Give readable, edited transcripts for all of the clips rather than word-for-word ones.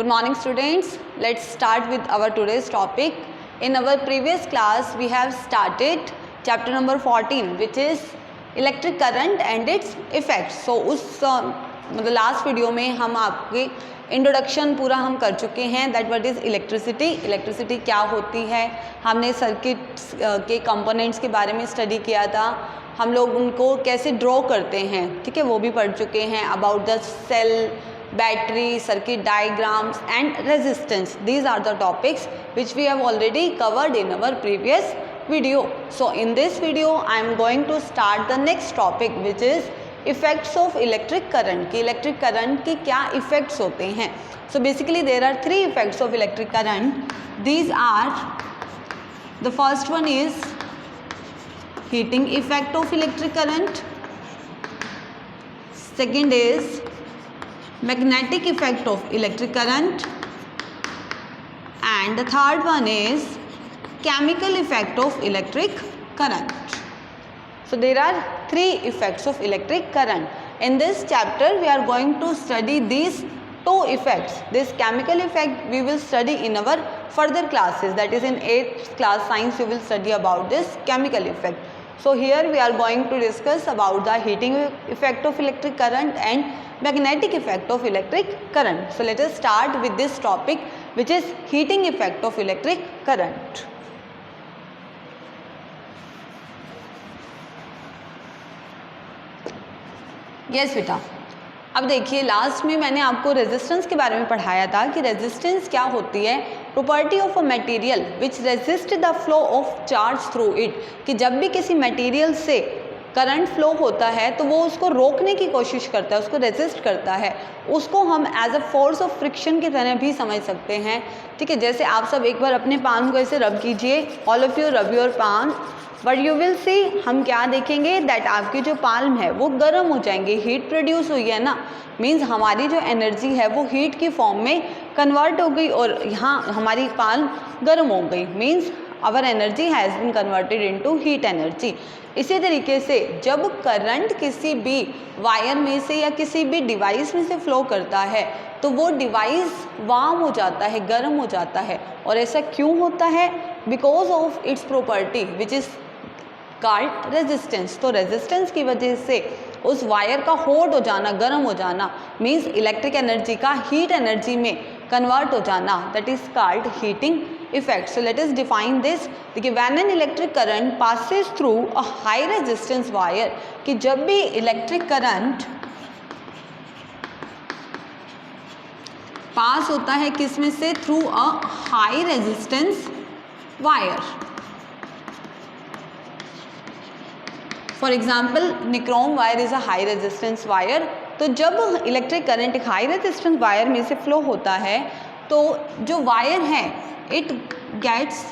Good morning students. Let's start with our today's topic. In our previous class we have started chapter number 14 which is electric current and its effects. So उस मतलब last video में हम आपके introduction पूरा हम कर चुके हैं दैट व्हाट इज़ इलेक्ट्रिसिटी क्या होती है, हमने सर्किट्स के कंपोनेंट्स के बारे में स्टडी किया था, हम लोग उनको कैसे ड्रॉ करते हैं, ठीक है, वो भी पढ़ चुके हैं. About the cell, battery, circuit diagrams and resistance, these are the topics which we have already covered in our previous video. So in this video I am going to start the next topic which is effects of electric current. कि electric current की क्या effects होते हैं. So basically there are three effects of electric current. These are, the first one is heating effect of electric current. Second is magnetic effect of electric current. And the third one is chemical effect of electric current. So there are three effects of electric current. In this chapter we are going to study these two effects. This chemical effect we will study in our further classes, that is in 8th class science you will study about this chemical effect. So here we are going to discuss about the heating effect of electric current and magnetic effect of electric current. So let us start with this topic which is heating effect of electric current. Yes बेटा, अब देखिए last में मैंने आपको resistance के बारे में पढ़ाया था कि रेजिस्टेंस क्या होती है. Property of a material which resist the flow of charge through it, कि जब भी किसी मटेरियल से करंट फ्लो होता है तो वो उसको रोकने की कोशिश करता है, उसको रेजिस्ट करता है, उसको हम as a force of friction की तरह भी समझ सकते हैं. ठीक है, जैसे आप सब एक बार अपने पाम को ऐसे रब कीजिए, all of you rub your palm, but you will see, हम क्या देखेंगे दैट आपकी जो पाल्म है वो गर्म हो जाएंगे. हीट प्रोड्यूस हुई है ना, मीन्स हमारी जो एनर्जी है वो हीट की फॉर्म में कन्वर्ट हो गई और यहाँ हमारी पाल्म गर्म हो गई, means our energy has been converted into heat energy. इसी तरीके से जब करंट किसी भी वायर में से या किसी भी डिवाइस में से फ्लो करता है तो वो डिवाइस वार्म हो जाता है, गर्म हो जाता है. और ऐसा क्यों होता है? Because of its property which is called resistance. तो रेजिस्टेंस की वजह से उस वायर का हॉट हो जाना, गर्म हो जाना, मीन्स इलेक्ट्रिक एनर्जी का हीट एनर्जी में कन्वर्ट हो जाना, that is called heating effect. So let us define this. देखिए, when an electric current passes through a high resistance wire, कि जब भी इलेक्ट्रिक करंट पास होता है किस में से, through a high resistance wire. For example nichrome wire is a high resistance wire. तो जब इलेक्ट्रिक करंट एक हाई रेजिस्टेंस वायर में से फ्लो होता है तो जो वायर है इट गेट्स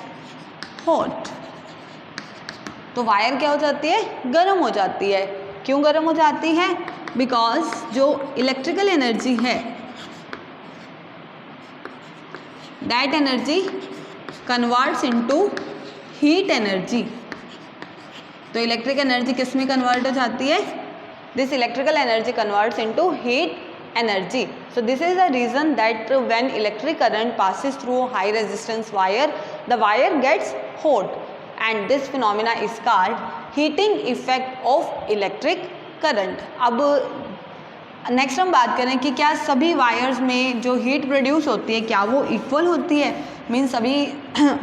हॉट. तो वायर क्या हो जाती है? गर्म हो जाती है. क्यों गर्म हो जाती है? बिकॉज जो इलेक्ट्रिकल एनर्जी है that energy converts into heat energy. तो इलेक्ट्रिक एनर्जी किस में कन्वर्ट हो जाती है? This electrical energy converts into heat energy. So this is the reason that when electric current passes through high resistance wire the wire gets hot and this phenomena is called heating effect of electric current. अब next हम बात करें कि क्या सभी wires में जो heat produce होती है क्या वो इक्वल होती है, मीन सभी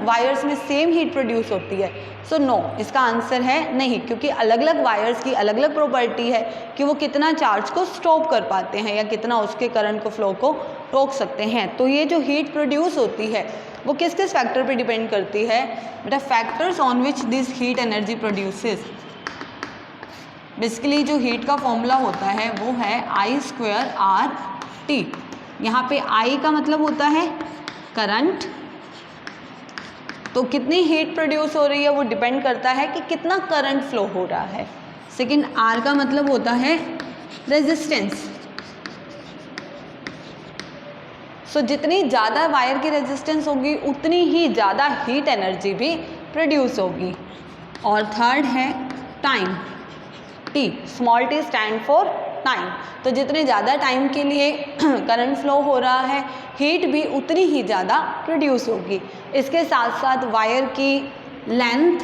वायर्स में सेम हीट प्रोड्यूस होती है? सो नो, इसका आंसर है नहीं, क्योंकि अलग अलग वायर्स की अलग अलग प्रॉपर्टी है कि वो कितना चार्ज को स्टॉप कर पाते हैं या कितना उसके करंट को फ्लो को रोक सकते हैं. तो ये जो हीट प्रोड्यूस होती है वो किस किस फैक्टर पे डिपेंड करती है बेटा? Factors on which this heat energy produces. Basically जो हीट का फॉर्मूला होता है वो है I²RT. यहाँ पे I का मतलब होता है करंट, तो कितनी हीट प्रोड्यूस हो रही है वो डिपेंड करता है कि कितना करंट फ्लो हो रहा है. सेकंड R का मतलब होता है रेजिस्टेंस. सो जितनी ज़्यादा वायर की रेजिस्टेंस होगी उतनी ही ज़्यादा हीट एनर्जी भी प्रोड्यूस होगी. और थर्ड है time. T, small t stand for time. तो जितने ज़्यादा टाइम के लिए करंट फ्लो हो रहा है, हीट भी उतनी ही ज़्यादा प्रोड्यूस होगी। इसके साथ साथ वायर की लेंथ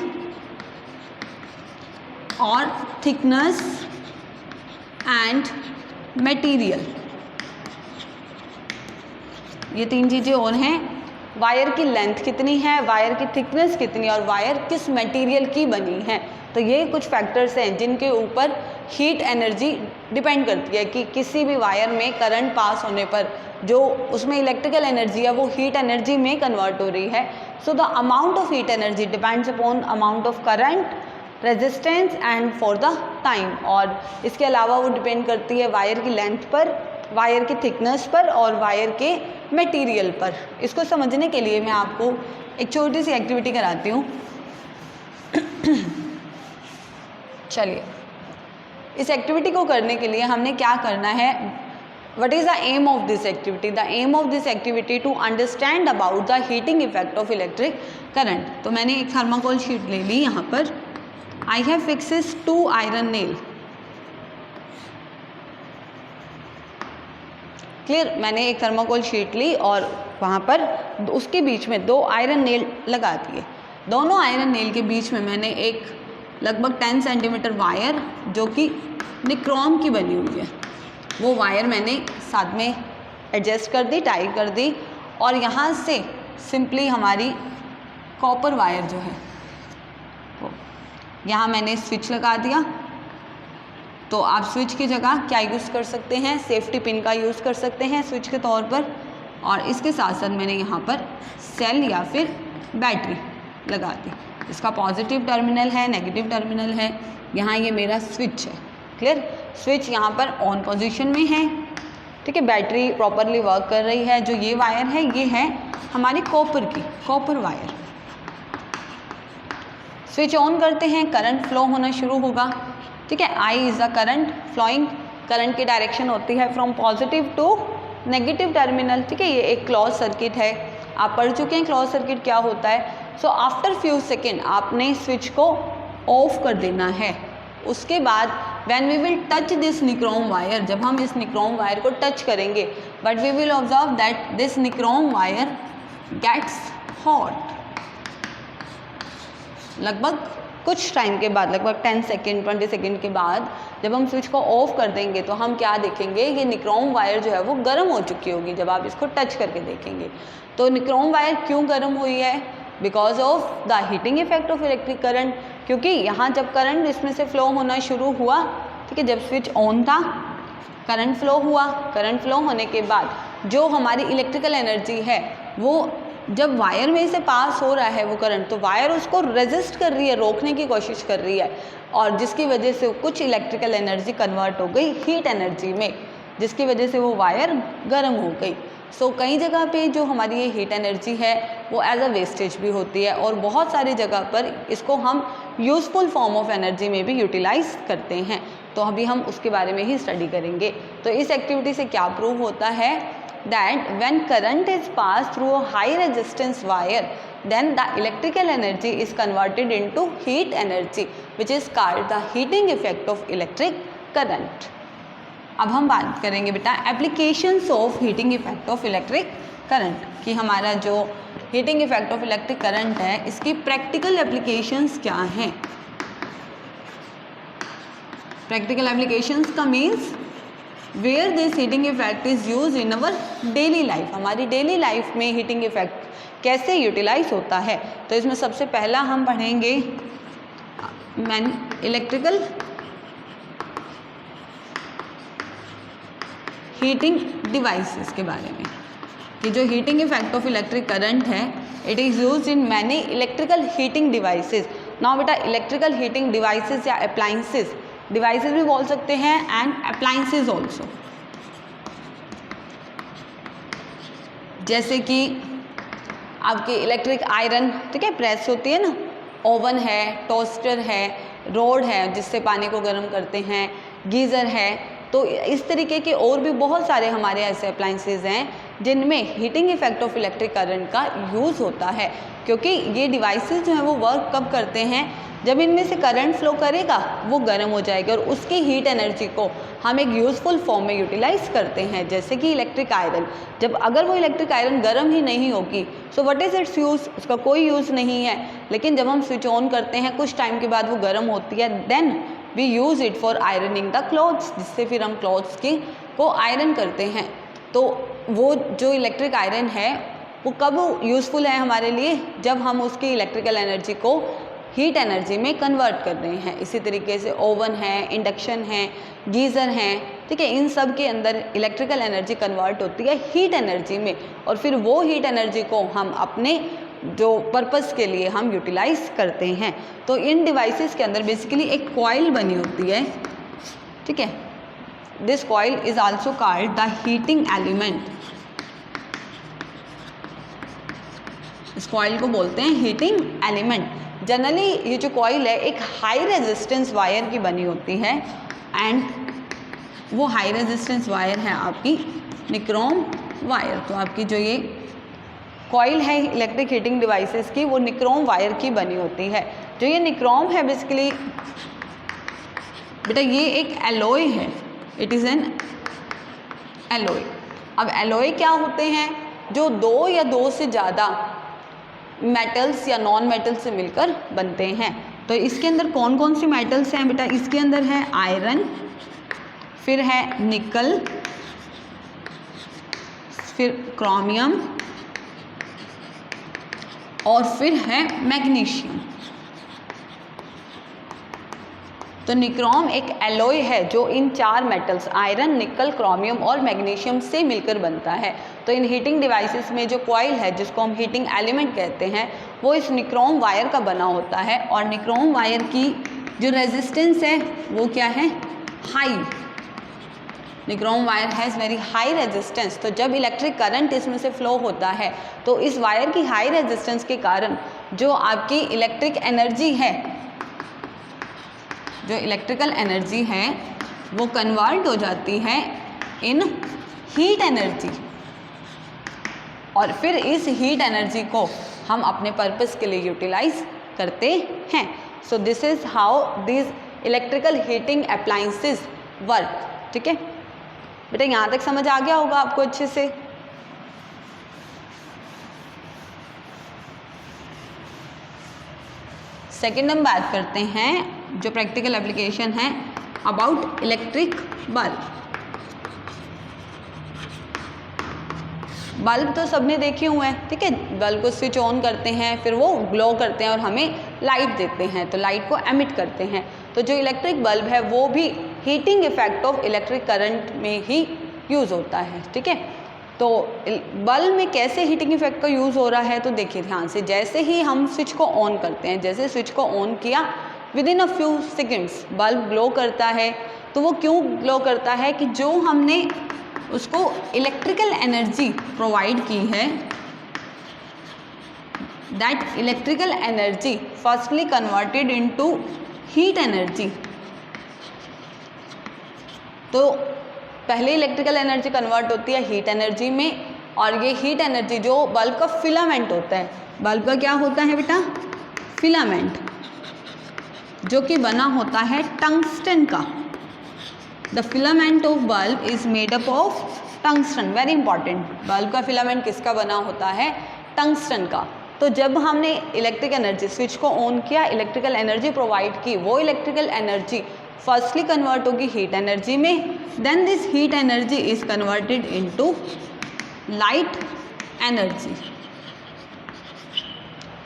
और थिकनेस एंड मटेरियल, ये तीन चीज़ें और हैं। वायर की लेंथ कितनी है, वायर की थिकनेस कितनी और वायर किस मटेरियल की बनी है। तो ये कुछ फैक्टर्स हैं जिनके ऊपर हीट एनर्जी डिपेंड करती है कि किसी भी वायर में करंट पास होने पर जो उसमें इलेक्ट्रिकल एनर्जी है वो हीट एनर्जी में कन्वर्ट हो रही है। So the amount of heat energy depends upon amount of current, resistance and for the time. और इसके अलावा वो डिपेंड करती है वायर की लेंथ पर, वायर की थिकनेस पर और वायर के मटेरियल पर। इसको समझने के लिए मैं आपको एक छोटी सी एक्टिविटी कराती हूँ। चलिए, इस एक्टिविटी को करने के लिए हमने क्या करना है, what is the aim of this activity? The aim of this activity to understand about the heating effect of electric current. तो मैंने एक थर्माकोल शीट ले ली यहाँ पर। I have fixes 2 iron nail. Clear, मैंने एक थर्माकोल शीट ली और वहाँ पर उसके बीच में 2 आयरन नेल लगा दिए। दोनों आयरन नेल के बीच में मैंने एक लगभग 10 सेंटीमीटर वायर जो कि निक्रोम की बनी हुई है, वो वायर मैंने साथ में एडजस्ट कर दी, टाई कर दी। और यहाँ से सिंपली हमारी कॉपर वायर जो है वो यहाँ मैंने स्विच लगा दिया। तो आप स्विच की जगह क्या यूज़ कर सकते हैं, सेफ्टी पिन का यूज़ कर सकते हैं स्विच के तौर पर। और इसके साथ साथ मैंने यहाँ पर सेल या फिर बैटरी लगा दी। इसका पॉजिटिव टर्मिनल है, नेगेटिव टर्मिनल है। यहाँ ये मेरा स्विच है। क्लियर, स्विच यहाँ पर ऑन पोजीशन में है। ठीक है, बैटरी प्रॉपरली वर्क कर रही है। जो ये वायर है ये है हमारी कॉपर की, कॉपर वायर। स्विच ऑन करते हैं, करंट फ्लो होना शुरू होगा। ठीक है, I is the current flowing. Current की डायरेक्शन होती है from positive to negative terminal. ठीक है, ये एक क्लोज सर्किट है, आप पढ़ चुके हैं क्लोज सर्किट क्या होता है। सो आफ्टर फ्यू सेकेंड आपने स्विच को ऑफ कर देना है। उसके बाद when we will touch this nichrome wire, जब हम इस निक्रोम वायर को टच करेंगे, but we will observe that this nichrome wire gets hot. लगभग कुछ टाइम के बाद, लगभग 10 सेकेंड 20 सेकेंड के बाद जब हम स्विच को ऑफ कर देंगे तो हम क्या देखेंगे, ये निक्रोम वायर जो है वो गर्म हो चुकी होगी जब आप इसको टच करके देखेंगे। तो निक्रोम वायर क्यों गर्म हुई है? Because of the heating effect of electric current. क्योंकि यहाँ जब करंट इसमें से फ्लो होना शुरू हुआ, ठीक है, जब स्विच ऑन था करंट फ्लो हुआ। करंट फ्लो होने के बाद जो हमारी इलेक्ट्रिकल एनर्जी है वो जब वायर में से पास हो रहा है वो करंट, तो वायर उसको रेजिस्ट कर रही है, रोकने की कोशिश कर रही है, और जिसकी वजह से कुछ इलेक्ट्रिकल एनर्जी कन्वर्ट हो गई हीट एनर्जी में, जिसकी वजह से वो वायर गर्म हो गई। सो कई जगह पे जो हमारी ये हीट एनर्जी है वो एज अ वेस्टेज भी होती है, और बहुत सारी जगह पर इसको हम यूज़फुल फॉर्म ऑफ एनर्जी में भी यूटिलाइज करते हैं। तो अभी हम उसके बारे में ही स्टडी करेंगे। तो इस एक्टिविटी से क्या प्रूव होता है, that when current is passed through a high resistance wire, then the electrical energy is converted into heat energy, which is called the heating effect of electric current. अब हम बात करेंगे बेटा applications of heating effect of electric current, कि हमारा जो heating effect of electric current है इसकी प्रैक्टिकल एप्लीकेशंस क्या हैं। प्रैक्टिकल एप्लीकेशंस का means where this heating effect is use in our daily life. हमारी डेली लाइफ में हीटिंग इफेक्ट कैसे यूटिलाइज होता है। तो इसमें सबसे पहला हम पढ़ेंगे इलेक्ट्रिकल हीटिंग डिवाइसेस के बारे में, कि जो heating effect of electric current है it is use in many electrical heating devices. Now बेटा इलेक्ट्रिकल हीटिंग डिवाइसेस या अप्लाइंसेस, डिवाइसेस भी बोल सकते हैं एंड अप्लाइंसेस ऑल्सो, जैसे कि आपके इलेक्ट्रिक आयरन, ठीक है, प्रेस होती है ना, ओवन है, टोस्टर है, रोड है जिससे पानी को गर्म करते हैं, गीज़र है, तो इस तरीके के और भी बहुत सारे हमारे ऐसे अप्लाइंसेज हैं जिनमें heating effect of electric current का यूज़ होता है, क्योंकि ये डिवाइसेस जो हैं वो वर्क कब करते हैं, जब इनमें से करंट फ्लो करेगा वो गर्म हो जाएगा और उसकी हीट एनर्जी को हम एक यूज़फुल फॉर्म में यूटिलाइज करते हैं, जैसे कि इलेक्ट्रिक आयरन। जब अगर वो इलेक्ट्रिक आयरन गर्म ही नहीं होगी so what is it's use, उसका कोई यूज़ नहीं है। लेकिन जब हम स्विच ऑन करते हैं कुछ टाइम के बाद वो गर्म होती है, then we use it for ironing the clothes, जिससे फिर हम क्लॉथ्स की को आयरन करते हैं। तो वो जो इलेक्ट्रिक आयरन है वो कब यूज़फुल है हमारे लिए, जब हम उसकी इलेक्ट्रिकल एनर्जी को हीट एनर्जी में कन्वर्ट कर रहे हैं। इसी तरीके से ओवन है, इंडक्शन है, गीज़र हैं, ठीक है, इन सब के अंदर इलेक्ट्रिकल एनर्जी कन्वर्ट होती है हीट एनर्जी में और फिर वो हीट एनर्जी को हम अपने जो पर्पस के लिए हम यूटिलाइज करते हैं। तो इन डिवाइसेस के अंदर बेसिकली एक कॉइल बनी होती है, ठीक है। This coil is also called the heating element. इस कॉइल को बोलते हैं हीटिंग एलिमेंट। जनरली ये जो कॉइल है एक हाई रेजिस्टेंस वायर की बनी होती है एंड वो हाई रेजिस्टेंस वायर है आपकी निक्रोम वायर। तो आपकी जो ये कॉइल है इलेक्ट्रिक हीटिंग डिवाइसेस की वो निक्रोम वायर की बनी होती है। जो ये निक्रोम है बेसिकली बेटा ये एक एलॉय है, इट इज़ एन एलॉय। अब एलॉय क्या होते हैं, जो दो या दो से ज़्यादा मेटल्स या नॉन मेटल्स से मिलकर बनते हैं। तो इसके अंदर कौन कौन सी मेटल्स हैं बेटा, इसके अंदर है आयरन, फिर है निकल, फिर क्रोमियम और फिर है मैग्नीशियम। तो निक्रोम एक एलॉय है जो इन चार मेटल्स आयरन, निकल, क्रोमियम और मैग्नीशियम से मिलकर बनता है। तो इन हीटिंग डिवाइसेस में जो कॉइल है जिसको हम हीटिंग एलिमेंट कहते हैं वो इस निक्रोम वायर का बना होता है और निक्रोम वायर की जो रेजिस्टेंस है वो क्या है, high. Nichrome wire has very high resistance. तो जब इलेक्ट्रिक करंट इसमें से फ्लो होता है तो इस वायर की हाई रेजिस्टेंस के कारण जो आपकी इलेक्ट्रिक एनर्जी है, जो इलेक्ट्रिकल एनर्जी है वो कन्वर्ट हो जाती है इन हीट एनर्जी और फिर इस हीट एनर्जी को हम अपने पर्पस के लिए यूटिलाइज करते हैं। सो this is how this electrical heating appliances work, ठीक है बेटा। यहाँ तक समझ आ गया होगा आपको अच्छे से। सेकेंड हम बात करते हैं जो प्रैक्टिकल एप्लीकेशन है अबाउट इलेक्ट्रिक बल्ब। बल्ब तो सबने देखे हुए हैं, ठीक है। बल्ब को स्विच ऑन करते हैं, फिर वो ग्लो करते हैं और हमें लाइट देते हैं, तो लाइट को एमिट करते हैं। तो जो इलेक्ट्रिक बल्ब है वो भी heating effect of electric current में ही यूज़ होता है, ठीक है। तो बल्ब में कैसे हीटिंग इफेक्ट का यूज़ हो रहा है, तो देखिए ध्यान से, जैसे ही हम स्विच को ऑन करते हैं, जैसे स्विच को ऑन किया with in a few seconds bulb glow करता है। तो वो क्यों ग्लो करता है कि जो हमने उसको इलेक्ट्रिकल एनर्जी प्रोवाइड की है, that electrical energy firstly converted into heat energy. तो पहले इलेक्ट्रिकल एनर्जी कन्वर्ट होती है हीट एनर्जी में और ये हीट एनर्जी जो बल्ब का फिलामेंट होता है, बल्ब का क्या होता है बेटा, फिलामेंट, जो कि बना होता है टंगस्टन का। The filament of bulb is made up of tungsten, very important. Bulb का फिलामेंट किसका बना होता है, टंगस्टन का। तो जब हमने इलेक्ट्रिक एनर्जी स्विच को ऑन किया, इलेक्ट्रिकल एनर्जी प्रोवाइड की, वो इलेक्ट्रिकल एनर्जी फर्स्टली कन्वर्ट होगी हीट एनर्जी में, then this heat energy is converted into light energy.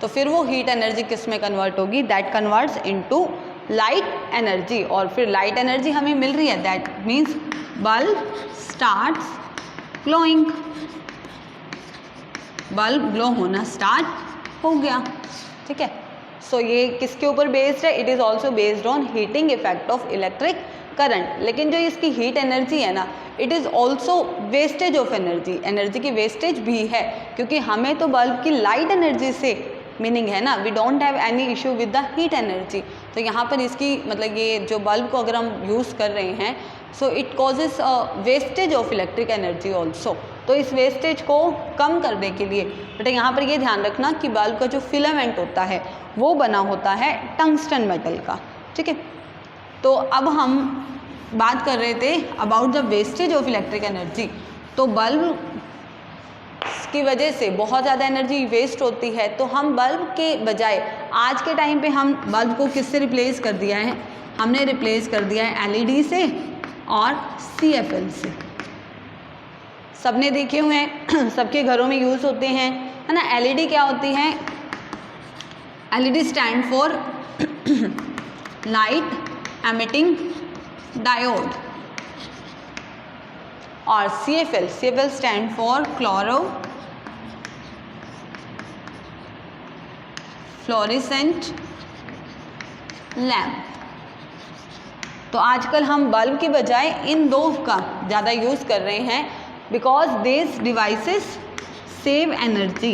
तो फिर वो हीट एनर्जी किस में कन्वर्ट होगी, that converts into light energy. और फिर लाइट एनर्जी हमें मिल रही है, that means bulb starts glowing, bulb glow होना स्टार्ट हो गया, ठीक है। सो ये किसके ऊपर बेस्ड है, it is also based on heating effect of electric current. लेकिन जो इसकी हीट एनर्जी है ना, it is also wastage of energy, energy की वेस्टेज भी है, क्योंकि हमें तो बल्ब की लाइट एनर्जी से मीनिंग है ना, we don't have any issue with the heat energy. तो यहाँ पर इसकी मतलब ये जो बल्ब को अगर हम यूज़ कर रहे हैं so it causes wastage of electric energy also. तो इस वेस्टेज को कम करने के लिए बेटा यहाँ पर ये ध्यान रखना कि बल्ब का जो फिलामेंट होता है वो बना होता है टंगस्टन मेटल का, ठीक है। तो अब हम बात कर रहे थे about the wastage of electric energy. तो बल्ब की वजह से बहुत ज़्यादा एनर्जी वेस्ट होती है, तो हम बल्ब के बजाय आज के टाइम पे हम बल्ब को किससे रिप्लेस कर दिया है, हमने रिप्लेस कर दिया है एलईडी से और CFL से। सबने देखे हुए हैं, सबके घरों में यूज़ होते हैं, है ना। एलईडी क्या होती है, LED stand for light emitting diode, और CFL stand for chloro fluorescent lamp. तो आजकल हम बल्ब के बजाय इन दो का ज़्यादा यूज़ कर रहे हैं because this devices save energy,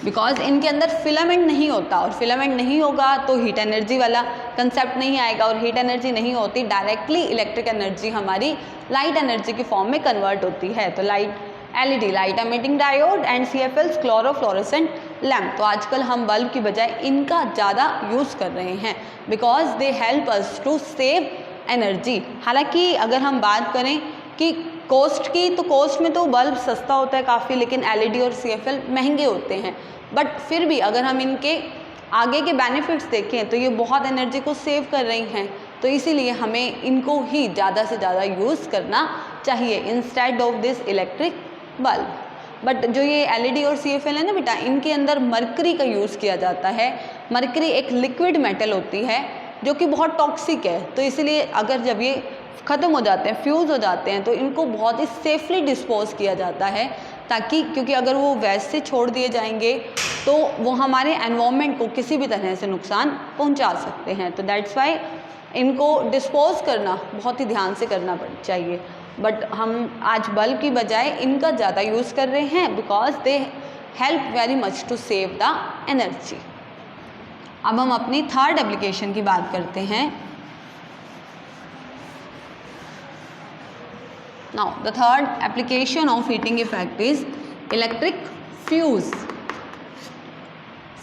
because इनके अंदर फिलामेंट नहीं होता, और फिलामेंट नहीं होगा तो हीट एनर्जी वाला कंसेप्ट नहीं आएगा, और हीट एनर्जी नहीं होती डायरेक्टली इलेक्ट्रिक एनर्जी हमारी लाइट एनर्जी की फॉर्म में कन्वर्ट होती है। तो light LED light emitting diode and CFLs chlorofluorescent lamp. तो आजकल हम बल्ब की बजाय इनका ज़्यादा यूज़ कर रहे हैं because they help us to save energy. हालांकि अगर हम बात करें कि कॉस्ट की, तो कॉस्ट में तो बल्ब सस्ता होता है काफ़ी, लेकिन एलईडी और CFL महंगे होते हैं। बट फिर भी अगर हम इनके आगे के बेनिफिट्स देखें तो ये बहुत एनर्जी को सेव कर रही हैं, तो इसीलिए हमें इनको ही ज़्यादा से ज़्यादा यूज़ करना चाहिए instead of this electric bulb. But जो ये एलईडी और CFL है ना बेटा, इनके अंदर मरकरी का यूज़ किया जाता है। मरकरी एक लिक्विड मेटल होती है जो कि बहुत टॉक्सिक है, तो इसलिए अगर जब ये ख़त्म हो जाते हैं, फ्यूज़ हो जाते हैं, तो इनको बहुत ही सेफली डिस्पोज किया जाता है, ताकि क्योंकि अगर वो वैसे छोड़ दिए जाएंगे तो वो हमारे एनवायरनमेंट को किसी भी तरह से नुकसान पहुंचा सकते हैं। तो दैट्स वाई इनको डिस्पोज करना बहुत ही ध्यान से करना चाहिए। बट हम आज बल्ब की बजाय इनका ज़्यादा यूज़ कर रहे हैं because they help very much to save the energy. अब हम अपनी थर्ड एप्लीकेशन की बात करते हैं। Now the third application of heating effect is electric fuse.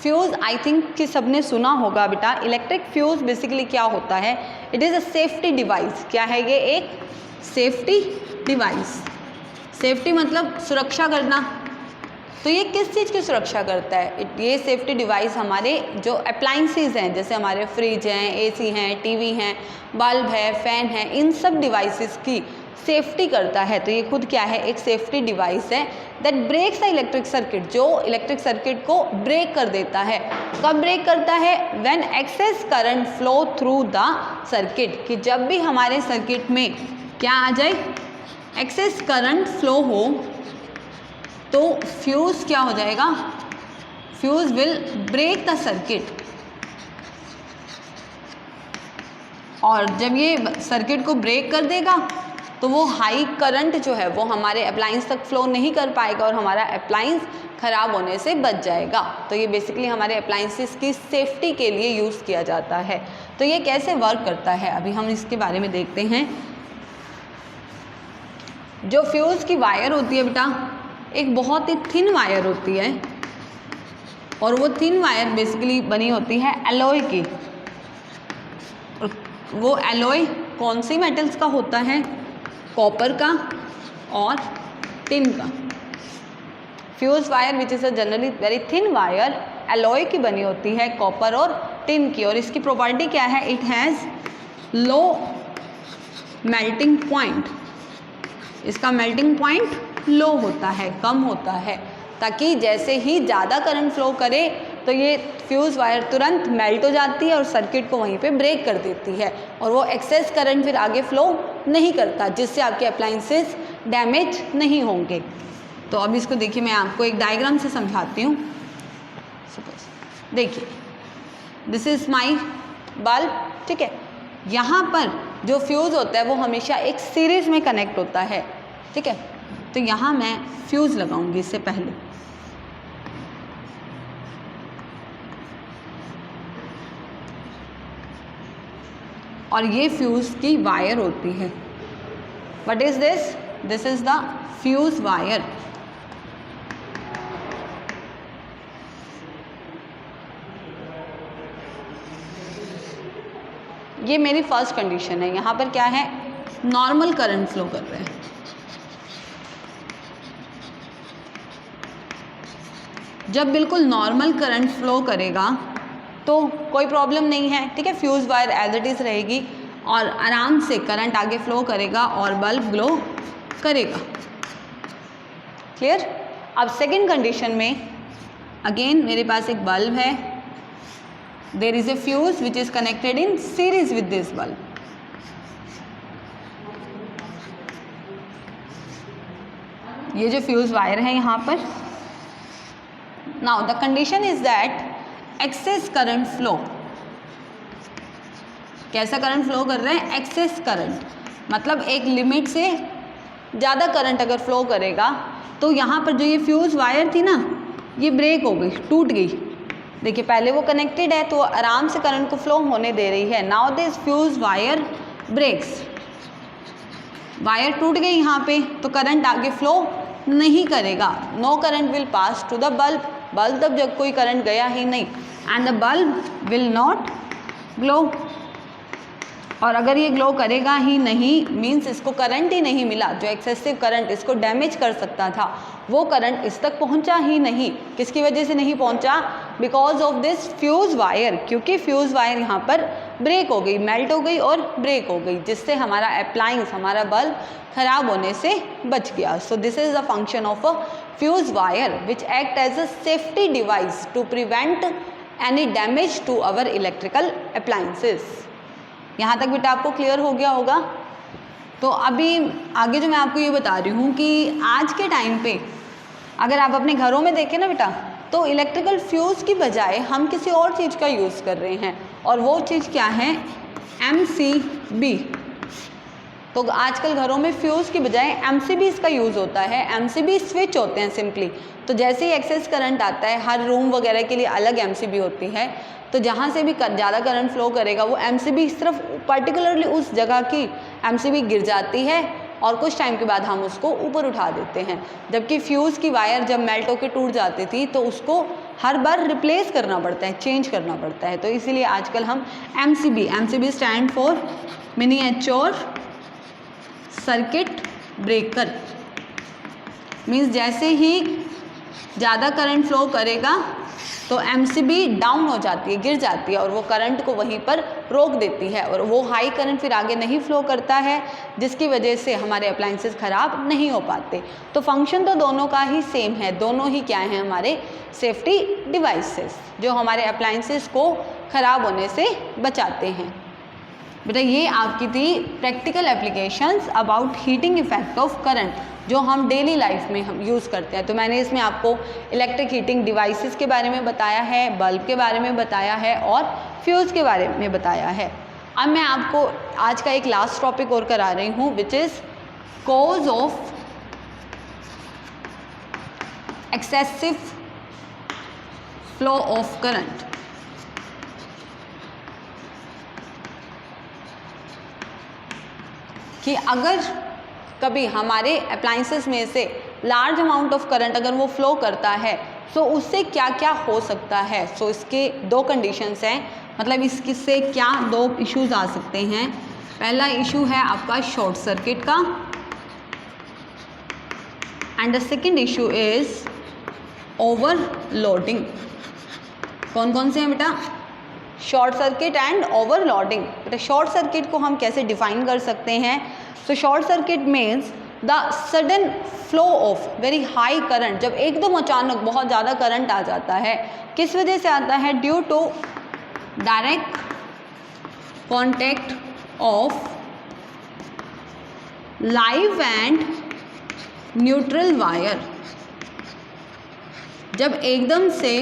Fuse I think कि सबने सुना होगा बेटा। इलेक्ट्रिक फ्यूज़ बेसिकली क्या होता है, it is a safety device. क्या है ये, एक सेफ्टी डिवाइस। सेफ्टी मतलब सुरक्षा करना। तो ये किस चीज़ की सुरक्षा करता है, ये सेफ्टी डिवाइस हमारे जो अप्लाइंसेस हैं, जैसे हमारे फ्रिज हैं, AC हैं, TV हैं, बल्ब है, फ़ैन है, इन सब डिवाइसेस की सेफ्टी करता है। तो ये खुद क्या है, एक सेफ्टी डिवाइस है that breaks the electric circuit, जो इलेक्ट्रिक सर्किट को ब्रेक कर देता है। कब ब्रेक करता है, when excess current flow through the circuit, कि जब भी हमारे सर्किट में क्या आ जाए, एक्सेस करंट फ्लो हो, तो फ्यूज़ क्या हो जाएगा, fuse will break the circuit. और जब ये सर्किट को ब्रेक कर देगा तो वो हाई करंट जो है वो हमारे अप्लायंस तक फ्लो नहीं कर पाएगा और हमारा अप्लायंस ख़राब होने से बच जाएगा। तो ये बेसिकली हमारे अप्लायंसेस की सेफ्टी के लिए यूज़ किया जाता है। तो ये कैसे वर्क करता है, अभी हम इसके बारे में देखते हैं। जो फ्यूज़ की वायर होती है बेटा, एक बहुत ही थिन वायर होती है, और वो थिन वायर बेसिकली बनी होती है एलॉय की। वो एलॉय कौन सी मेटल्स का होता है, कॉपर का और टिन का। Fuse wire which is a generally very thin wire alloy की बनी होती है, कॉपर और टिन की। और इसकी प्रॉपर्टी क्या है, it has low melting point. इसका मेल्टिंग पॉइंट लो होता है, कम होता है, ताकि जैसे ही ज़्यादा करंट फ्लो करे तो ये फ्यूज़ वायर तुरंत मेल्ट हो जाती है और सर्किट को वहीं पे ब्रेक कर देती है, और वो एक्सेस करंट फिर आगे फ्लो नहीं करता, जिससे आपके अप्लायंसेस डैमेज नहीं होंगे। तो अब इसको देखिए, मैं आपको एक डायग्राम से समझाती हूँ। सपोज देखिए, दिस इज़ माई बल्ब, ठीक है। यहाँ पर जो फ्यूज़ होता है वो हमेशा एक सीरीज़ में कनेक्ट होता है, ठीक है। तो यहाँ मैं फ्यूज़ लगाऊंगी इससे पहले। और ये फ्यूज़ की वायर होती है। What is this? This is the fuse wire. ये मेरी फर्स्ट कंडीशन है। यहाँ पर क्या है? नॉर्मल करंट फ्लो कर रहे हैं। जब बिल्कुल नॉर्मल करंट फ्लो करेगा तो कोई प्रॉब्लम नहीं है, ठीक है, fuse wire as it is रहेगी और आराम से करंट आगे फ्लो करेगा और बल्ब ग्लो करेगा। क्लियर? अब सेकेंड कंडीशन में अगेन मेरे पास एक बल्ब है, there is a fuse which is connected in series with this bulb. ये जो फ्यूज़ वायर है यहाँ पर, now the condition is that excess current flow. कैसा करंट फ्लो कर रहे हैं? एक्सेस करंट, मतलब एक लिमिट से ज़्यादा करंट अगर फ्लो करेगा तो यहाँ पर जो ये फ्यूज़ वायर थी ना, ये ब्रेक हो गई, टूट गई। देखिए पहले वो कनेक्टेड है तो आराम से करंट को फ्लो होने दे रही है। Now this fuse wire breaks, wire टूट गई यहाँ पे तो करंट आगे फ्लो नहीं करेगा। No current will pass to the bulb, bulb तब जब कोई करंट गया ही नहीं, and the bulb will not glow. और अगर ये ग्लो करेगा ही नहीं मीन्स इसको करंट ही नहीं मिला। जो एक्सेसिव करंट इसको डैमेज कर सकता था वो करंट इस तक पहुंचा ही नहीं। किसकी वजह से नहीं पहुंचा? Because of this fuse wire, क्योंकि फ्यूज़ वायर यहाँ पर ब्रेक हो गई, मेल्ट हो गई और ब्रेक हो गई, जिससे हमारा अप्लायंस, हमारा बल्ब खराब होने से बच गया। So this is the function of a fuse wire which act as a safety device to prevent any damage to our electrical appliances. यहाँ तक बेटा आपको क्लियर हो गया होगा। तो अभी आगे जो मैं आपको ये बता रही हूँ कि आज के टाइम पे अगर आप अपने घरों में देखें ना बेटा, तो इलेक्ट्रिकल फ्यूज़ की बजाय हम किसी और चीज़ का यूज़ कर रहे हैं, और वो चीज़ क्या है? MCB। तो आजकल घरों में फ्यूज़ की बजाय MCBs का यूज़ होता है। MCB स्विच होते हैं सिंपली। तो जैसे ही एक्सेस करंट आता है, हर रूम वगैरह के लिए अलग MCB होती है, तो जहाँ से भी ज़्यादा करंट फ्लो करेगा वो MCB सिर्फ पर्टिकुलरली उस जगह की MCB गिर जाती है और कुछ टाइम के बाद हम उसको ऊपर उठा देते हैं। जबकि फ्यूज़ की वायर जब मेल्ट होकर टूट जाती थी तो उसको हर बार रिप्लेस करना पड़ता है, चेंज करना पड़ता है। तो इसीलिए आजकल हम MCB stand for miniature circuit breaker, means जैसे ही ज़्यादा करंट फ्लो करेगा तो MCB डाउन हो जाती है, गिर जाती है और वो करंट को वहीं पर रोक देती है और वो हाई करंट फिर आगे नहीं फ्लो करता है, जिसकी वजह से हमारे अप्लायंसेस ख़राब नहीं हो पाते। तो फंक्शन तो दोनों का ही सेम है, दोनों ही क्या हैं? हमारे सेफ्टी डिवाइसेस जो हमारे अप्लायंसेस को ख़राब होने से बचाते हैं। बेटा ये आपकी थी practical applications about heating effect of current, जो हम डेली लाइफ में हम यूज़ करते हैं। तो मैंने इसमें आपको इलेक्ट्रिक हीटिंग डिवाइसेस के बारे में बताया है, बल्ब के बारे में बताया है और फ्यूज़ के बारे में बताया है। अब मैं आपको आज का एक लास्ट टॉपिक और करा रही हूँ which is cause of excessive flow of current. कि अगर कभी हमारे अप्लायंसेस में से लार्ज अमाउंट ऑफ करंट अगर वो फ्लो करता है तो उससे क्या क्या हो सकता है। सो इसके दो कंडीशंस हैं, मतलब इससे क्या दो इश्यूज आ सकते हैं। पहला इशू है आपका शॉर्ट सर्किट का and the second issue is overloading. कौन कौन से हैं बेटा? Short circuit and overloading. बेटा शॉर्ट सर्किट को हम कैसे डिफाइन कर सकते हैं? So short circuit means the sudden flow of very high current, जब एकदम अचानक बहुत ज़्यादा करंट आ जाता है। किस वजह से आता है? Due to direct contact of live and neutral wire. जब एकदम से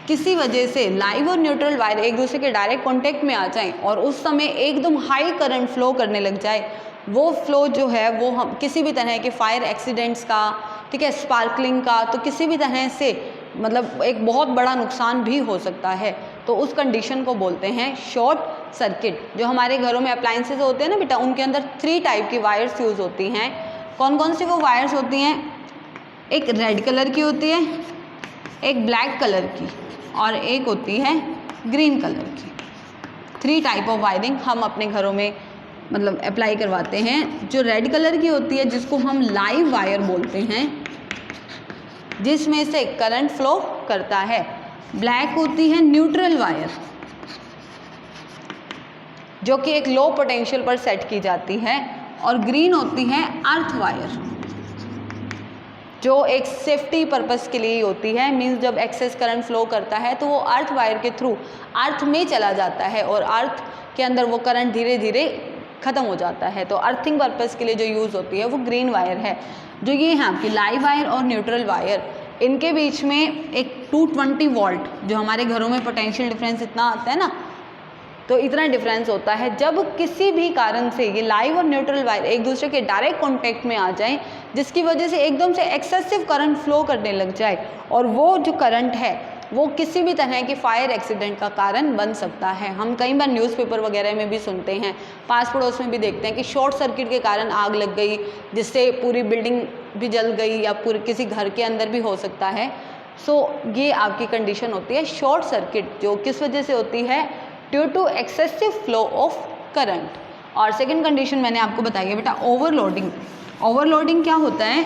किसी वजह से लाइव और न्यूट्रल वायर एक दूसरे के डायरेक्ट कांटेक्ट में आ जाएं और उस समय एकदम हाई करंट फ्लो करने लग जाए, वो फ्लो जो है वो हम किसी भी तरह के फायर एक्सीडेंट्स का, ठीक है, स्पार्कलिंग का, तो किसी भी तरह से मतलब एक बहुत बड़ा नुकसान भी हो सकता है। तो उस कंडीशन को बोलते हैं शॉर्ट सर्किट। जो हमारे घरों में अप्लाइंसेज होते हैं ना बेटा, उनके अंदर 3 टाइप की वायर्स यूज़ होती हैं। कौन कौन सी वो वायर्स होती हैं? एक रेड कलर की होती है, एक ब्लैक कलर की और एक होती है ग्रीन कलर की। 3 टाइप ऑफ वायरिंग हम अपने घरों में मतलब अप्लाई करवाते हैं। जो रेड कलर की होती है जिसको हम लाइव वायर बोलते हैं, जिसमें से करंट फ्लो करता है। ब्लैक होती है न्यूट्रल वायर, जो कि एक लो पोटेंशियल पर सेट की जाती है। और ग्रीन होती है अर्थ वायर, जो एक सेफ्टी पर्पस के लिए होती है। मींस जब एक्सेस करंट फ्लो करता है तो वो अर्थ वायर के थ्रू अर्थ में चला जाता है और अर्थ के अंदर वो करंट धीरे धीरे ख़त्म हो जाता है। तो अर्थिंग पर्पस के लिए जो यूज़ होती है वो ग्रीन वायर है। जो ये है आपकी लाइव वायर और न्यूट्रल वायर, इनके बीच में एक 220 वोल्ट, जो हमारे घरों में पोटेंशियल डिफरेंस इतना आता है ना, तो इतना डिफरेंस होता है। जब किसी भी कारण से ये लाइव और न्यूट्रल वायर एक दूसरे के डायरेक्ट कांटेक्ट में आ जाएं, जिसकी वजह से एकदम से एक्सेसिव करंट फ्लो करने लग जाए, और वो जो करंट है वो किसी भी तरह के फायर एक्सीडेंट का कारण बन सकता है। हम कई बार न्यूज़पेपर वगैरह में भी सुनते हैं, पास पड़ोस में भी देखते हैं कि शॉर्ट सर्किट के कारण आग लग गई, जिससे पूरी बिल्डिंग भी जल गई, या पूरे किसी घर के अंदर भी हो सकता है। सो ये आपकी कंडीशन होती है शॉर्ट सर्किट, जो किस वजह से होती है? Due to excessive flow of current. और सेकंड कंडीशन मैंने आपको बताई है बेटा ओवरलोडिंग। ओवरलोडिंग क्या होता है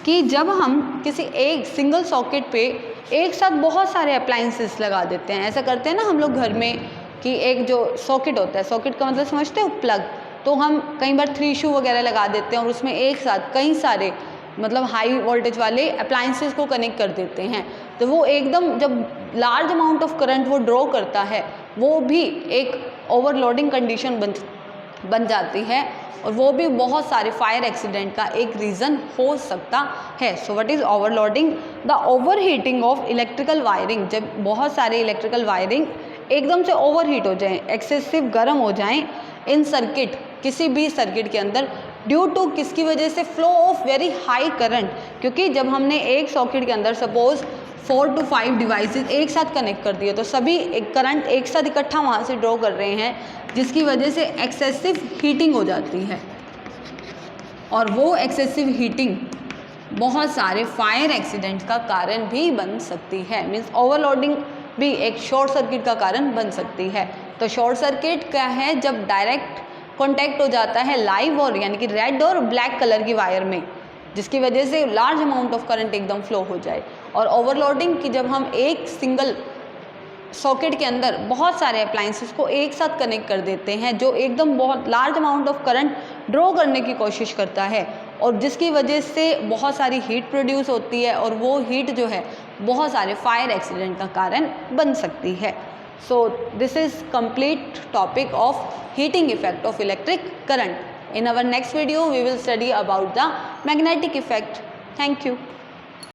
कि जब हम किसी एक सिंगल सॉकेट पे एक साथ बहुत सारे अप्लाइंसेस लगा देते हैं। ऐसा करते हैं ना हम लोग घर में कि एक जो सॉकेट होता है, सॉकेट का मतलब समझते हो प्लग, तो हम कई बार 3 शू वगैरह लगा देते हैं और उसमें एक साथ कई सारे मतलब हाई वोल्टेज वाले अप्लाइंसेस को कनेक्ट कर देते हैं। तो वो एकदम जब लार्ज अमाउंट ऑफ करंट वो ड्रॉ करता है, वो भी एक ओवरलोडिंग कंडीशन बन जाती है, और वो भी बहुत सारे फायर एक्सीडेंट का एक रीज़न हो सकता है। So what is overloading? The overheating of electrical wiring. जब बहुत सारे इलेक्ट्रिकल वायरिंग एकदम से ओवरहीट हो जाएं, एक्सेसिव गर्म हो जाएं इन सर्किट, किसी भी सर्किट के अंदर, ड्यू टू किसकी वजह से? Flow of very high current. क्योंकि जब हमने एक सॉकेट के अंदर सपोज 4 to 5 डिवाइसेस एक साथ कनेक्ट कर दिए, तो सभी एक करंट एक साथ इकट्ठा वहाँ से ड्रॉ कर रहे हैं, जिसकी वजह से एक्सेसिव हीटिंग हो जाती है, और वो एक्सेसिव हीटिंग बहुत सारे फायर एक्सीडेंट का कारण भी बन सकती है। मीन्स ओवरलोडिंग भी एक शॉर्ट सर्किट का कारण बन सकती है। तो शॉर्ट सर्किट क्या है? जब डायरेक्ट कॉन्टैक्ट हो जाता है लाइव और यानी कि रेड और ब्लैक कलर की वायर में, जिसकी वजह से लार्ज अमाउंट ऑफ करंट एकदम फ्लो हो जाए। और ओवरलोडिंग की जब हम एक सिंगल सॉकेट के अंदर बहुत सारे अप्लाइंसेस को एक साथ कनेक्ट कर देते हैं, जो एकदम बहुत large amount of current draw करने की कोशिश करता है, और जिसकी वजह से बहुत सारी हीट प्रोड्यूस होती है, और वो हीट जो है बहुत सारे फायर एक्सीडेंट का कारण बन सकती है। सो this is complete topic of heating effect of electric current. In our next video, we will study about the magnetic effect. Thank you.